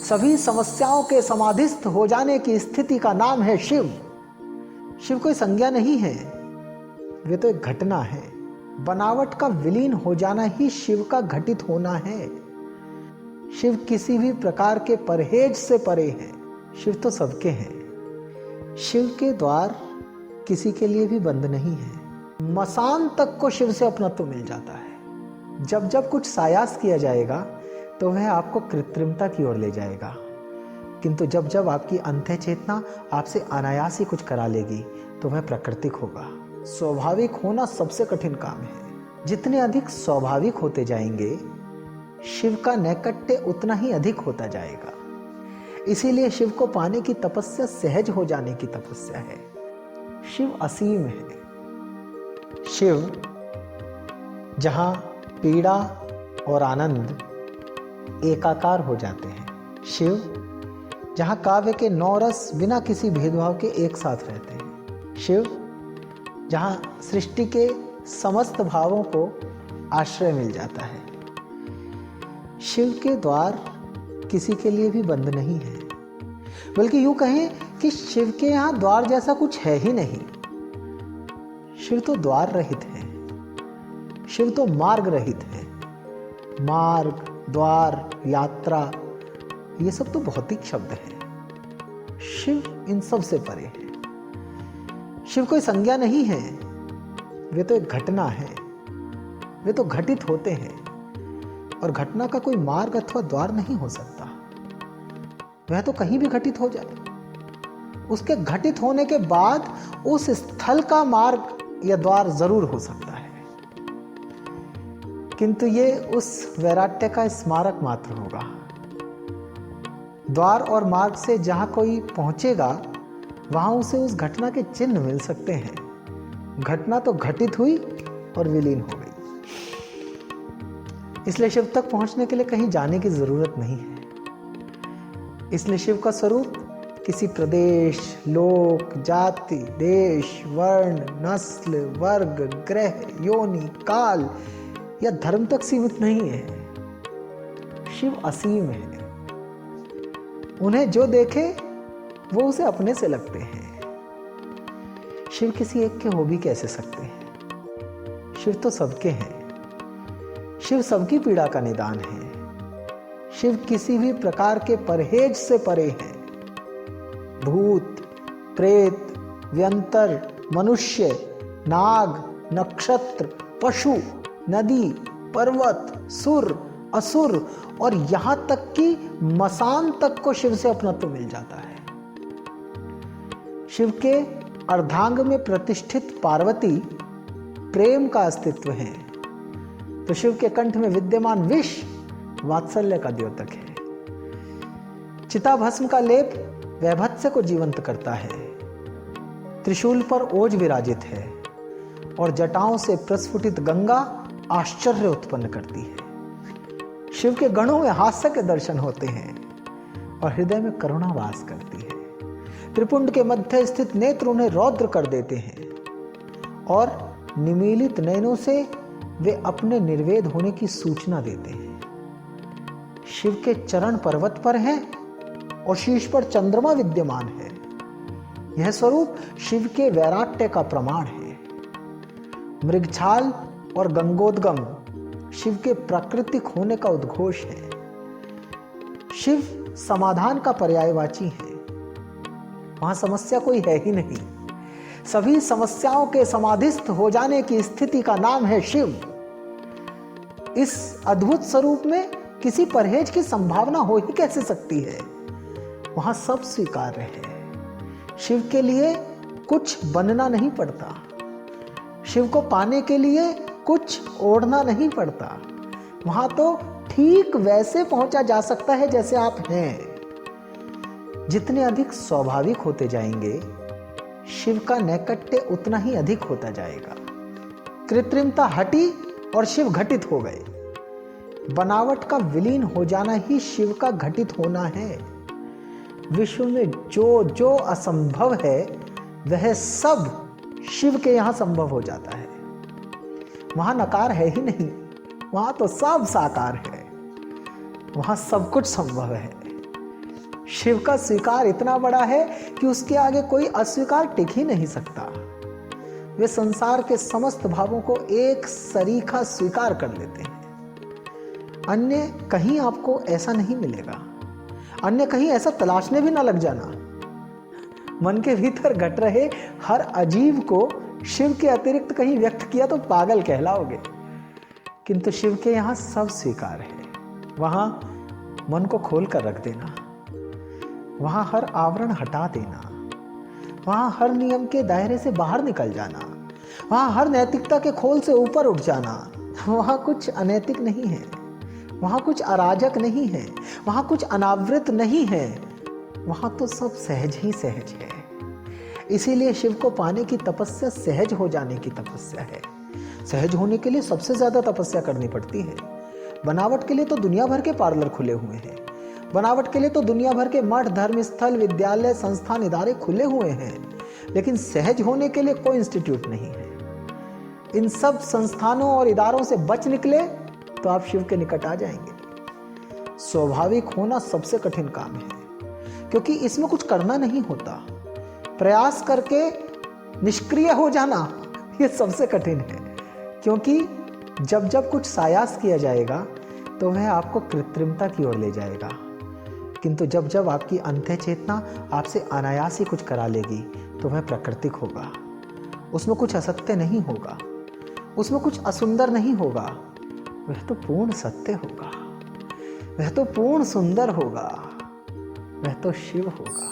सभी समस्याओं के समाधिस्थ हो जाने की स्थिति का नाम है शिव। शिव कोई संज्ञा नहीं है, वे तो एक घटना है। बनावट का विलीन हो जाना ही शिव का घटित होना है। शिव किसी भी प्रकार के परहेज से परे है। शिव तो सबके हैं। शिव के द्वार किसी के लिए भी बंद नहीं है। मसान तक को शिव से अपनत्व मिल जाता है। जब जब कुछ सायास किया जाएगा तो वह आपको कृत्रिमता की ओर ले जाएगा, किंतु जब जब आपकी अंतः चेतना आपसे अनायास ही कुछ करा लेगी तो वह प्राकृतिक होगा। स्वाभाविक होना सबसे कठिन काम है। जितने अधिक स्वाभाविक होते जाएंगे, शिव का नैकट्य उतना ही अधिक होता जाएगा। इसीलिए शिव को पाने की तपस्या सहज हो जाने की तपस्या है। शिव असीम है। शिव जहां पीड़ा और आनंद एकाकार हो जाते हैं, शिव जहां काव्य के 9 रस बिना किसी भेदभाव के एक साथ रहते हैं, शिव जहां सृष्टि के समस्त भावों को आश्रय मिल जाता है। शिव के द्वार किसी के लिए भी बंद नहीं है, बल्कि यूं कहें कि शिव के यहां द्वार जैसा कुछ है ही नहीं। शिव तो द्वार रहित है, शिव तो मार्ग रहित है। मार्ग, द्वार, यात्रा, ये सब तो भौतिक शब्द हैं। शिव इन सब से परे है। शिव कोई संज्ञा नहीं है, वे तो एक घटना है। वे तो घटित होते हैं, और घटना का कोई मार्ग अथवा द्वार नहीं हो सकता। वह तो कहीं भी घटित हो जाए, उसके घटित होने के बाद उस स्थल का मार्ग या द्वार जरूर हो सकता है, किंतु ये उस वैराट्य का स्मारक मात्र होगा। द्वार और मार्ग से जहां कोई पहुंचेगा वहां उसे उस घटना के चिन्ह मिल सकते हैं। घटना तो घटित हुई और विलीन हो गई। इसलिए शिव तक पहुंचने के लिए कहीं जाने की जरूरत नहीं है। इसलिए शिव का स्वरूप किसी प्रदेश, लोक, जाति, देश, वर्ण, नस्ल, वर्ग, ग्रह, योनि, काल या धर्म तक सीमित नहीं है। शिव असीम है। उन्हें जो देखे वो उसे अपने से लगते हैं। शिव किसी एक के हो भी कैसे सकते हैं? शिव तो सबके हैं। शिव सबकी पीड़ा का निदान है। शिव किसी भी प्रकार के परहेज से परे हैं। भूत, प्रेत, व्यंतर, मनुष्य, नाग, नक्षत्र, पशु, नदी, पर्वत, सुर, असुर और यहां तक कि मसान तक को शिव से अपनत्व मिल जाता है। शिव के अर्धांग में प्रतिष्ठित पार्वती प्रेम का अस्तित्व है, तो शिव के कंठ में विद्यमान विष वात्सल्य का द्योतक है। चिता भस्म का लेप वैभत्स्य को जीवंत करता है। त्रिशूल पर ओज विराजित है और जटाओं से प्रस्फुटित गंगा आश्चर्य उत्पन्न करती है। शिव के गणों में हास्य के दर्शन होते हैं और हृदय में करुणा वास करती है। त्रिपुंड के मध्य स्थित नेत्र उन्हें रौद्र कर देते हैं और निमीलित नयनों से वे अपने निर्वेद होने की सूचना देते हैं। शिव के चरण पर्वत पर हैं और शीर्ष पर चंद्रमा विद्यमान है। यह स्वरूप शिव के वैराट्य का प्रमाण है। मृगछाल और गंगोद्गम शिव के प्राकृतिक होने का उद्घोष है। शिव समाधान का पर्यायवाची है। वहां समस्या कोई है ही नहीं। सभी समस्याओं के समाधिस्थ हो जाने की स्थिति का नाम है शिव। इस अद्भुत स्वरूप में किसी परहेज की संभावना हो ही कैसे सकती है? वहां सब स्वीकार्य है। शिव के लिए कुछ बनना नहीं पड़ता। शिव को पाने के लिए कुछ ओढ़ना नहीं पड़ता। वहां तो ठीक वैसे पहुंचा जा सकता है जैसे आप हैं। जितने अधिक स्वाभाविक होते जाएंगे, शिव का नैकट्य उतना ही अधिक होता जाएगा। कृत्रिमता हटी और शिव घटित हो गए। बनावट का विलीन हो जाना ही शिव का घटित होना है। विश्व में जो जो असंभव है वह सब शिव के यहां संभव हो जाता है। वहां नकार है ही नहीं, वहां तो सब साकार है। वहां सब कुछ संभव है। शिव का स्वीकार इतना बड़ा है कि उसके आगे कोई अस्वीकार टिक ही नहीं सकता। वे संसार के समस्त भावों को एक सरीखा स्वीकार कर लेते हैं। अन्य कहीं आपको ऐसा नहीं मिलेगा। अन्य कहीं ऐसा तलाशने भी ना लग जाना। मन के भीतर घट रहे हर अजीब को शिव के अतिरिक्त कहीं व्यक्त किया तो पागल कहलाओगे। किंतु शिव के यहां सब स्वीकार है। वहां मन को खोल कर रख देना, वहां हर आवरण हटा देना, वहां हर नियम के दायरे से बाहर निकल जाना, वहां हर नैतिकता के खोल से ऊपर उठ जाना। वहां कुछ अनैतिक नहीं है, वहां कुछ अराजक नहीं है, वहां कुछ अनावृत नहीं है, वहां तो सब सहज ही सहज है। इसीलिए शिव को पाने की तपस्या सहज हो जाने की तपस्या है। सहज होने के लिए सबसे ज्यादा तपस्या करनी पड़ती है। बनावट के लिए तो दुनिया भर के पार्लर खुले हुए हैं। बनावट के लिए तो दुनिया भर के मठ, धर्म स्थल, विद्यालय, संस्थान, इदारे खुले हुए हैं। लेकिन सहज होने के लिए कोई इंस्टीट्यूट नहीं है। इन सब संस्थानों और इदारों से बच निकले तो आप शिव के निकट आ जाएंगे। स्वाभाविक होना सबसे कठिन काम है, क्योंकि इसमें कुछ करना नहीं होता। प्रयास करके निष्क्रिय हो जाना ये सबसे कठिन है, क्योंकि जब जब कुछ सायास किया जाएगा तो वह आपको कृत्रिमता की ओर ले जाएगा। किंतु जब जब आपकी अंतः चेतना आपसे अनायास ही कुछ करा लेगी तो वह प्राकृतिक होगा। उसमें कुछ असत्य नहीं होगा, उसमें कुछ असुंदर नहीं होगा। वह तो पूर्ण सत्य होगा, वह तो पूर्ण सुंदर होगा, वह तो शिव होगा।